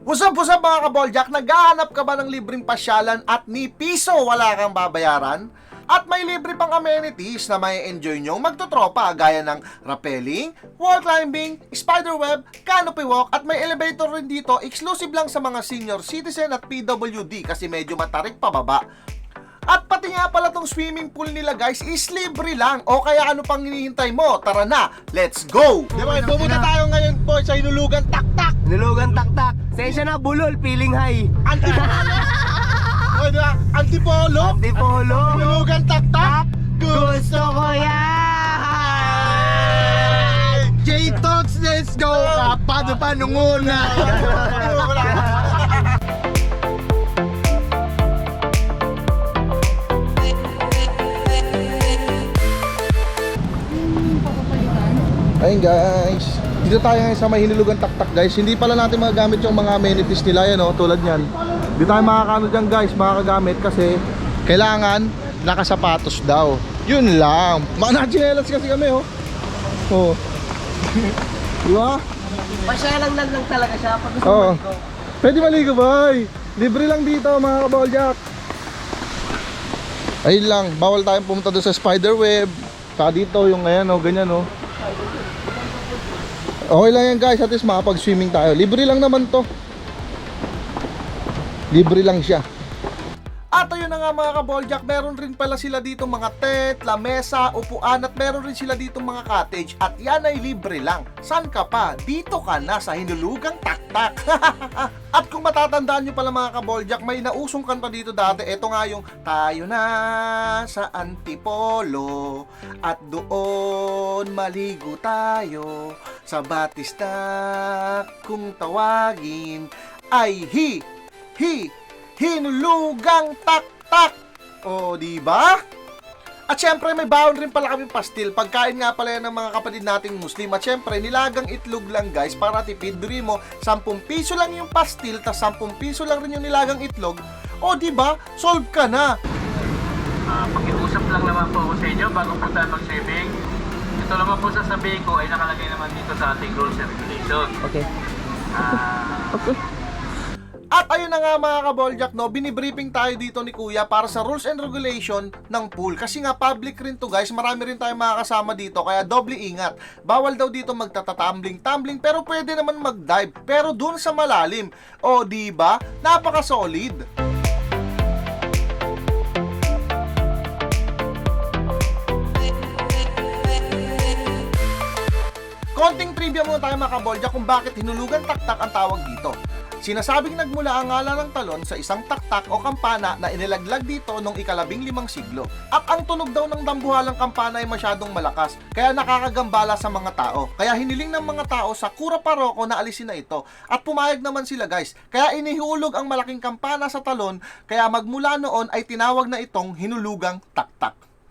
What's up mga kaboljak? Naghahanap ka ba ng libreng pasyalan at ni piso wala kang babayaran? At may libre pang amenities na may enjoy nyong magtotropa gaya ng rappelling, wall climbing, spiderweb, canopy walk at may elevator rin dito exclusive lang sa mga senior citizen at PWD kasi medyo matarik pababa. At pati nga pala tong swimming pool nila guys is libre lang. O kaya ano pang hinihintay mo? Tara na, let's go! Diba, pumunta tayo ngayon po sa Hinulugan Taktak. Hinulugan Taktak. Sensya na bulol, feeling high. Antipolo. Antipolo. Hinulugan Taktak. Gusto ko yan. J-Talks, let's go! Kapado pa nung una. Ayun guys, dito tayo ngayon sa may Hinulugan Taktak guys. Hindi pala natin magagamit yung mga amenities nila yan tulad yan. Hindi tayo makakano dyan guys, makakagamit kasi kailangan nakasapatos daw. Yun lang. Mga nachinelas kasi kami Oh. Di ba? Pasyalang lang talaga siya pag gusto Oo. mo. Pwede maligo boy. Libre lang dito mga kaboljak. Ayun lang, bawal tayong pumunta doon sa spiderweb. Saka dito yung ayan ganyan Okay lang yan guys, at least makapag-swimming tayo. Libre lang naman to. Libre lang siya. At ayun na nga mga kaboljak, meron rin pala sila dito mga tent, lamesa, upuan at meron rin sila dito mga cottage at yan ay libre lang. San ka pa? Dito ka na sa Hinulugang Taktak. At kung matatandaan nyo pala mga kaboljak, may nausong kanta dito dati. Ito nga yung tayo na sa Antipolo at doon maligo tayo sa Batista kung tawagin ay Hinulugang Taktak. O, di ba? At syempre may baon rin pala kami pastil. Pagkain nga pala yan ng mga kapatid nating Muslim. At syempre nilagang itlog lang guys para tipid. Duri mo, 10 piso lang yung pastil, tas 10 piso lang rin yung nilagang itlog. O, di ba? Solve ka na. Pakiusap lang naman po ako sa inyo bago po tayo mag-swimming. Ito naman po sasabihin ko ay nakalagay naman dito sa ating rules and regulations. Okay. At ayun na nga mga kaboljak binibriefing tayo dito ni Kuya para sa rules and regulation ng pool. Kasi nga public rin to guys, marami rin tayong makakasama dito kaya doble ingat. Bawal daw dito magtatatumbling pero pwede naman mag-dive pero dun sa malalim. O di ba? Napaka-solid. Konting trivia muna tayo mga kaboljak kung bakit Hinulugan Taktak ang tawag dito. Sinasabing nagmula ang ngalan ng talon sa isang taktak o kampana na inilaglag dito noong ika-15 siglo. At ang tunog daw ng dambuhalang kampana ay masyadong malakas, kaya nakakagambala sa mga tao. Kaya hiniling ng mga tao sa kura paroko na alisin na ito. At pumayag naman sila guys. Kaya inihulog ang malaking kampana sa talon, kaya magmula noon ay tinawag na itong Hinulugang Taktak.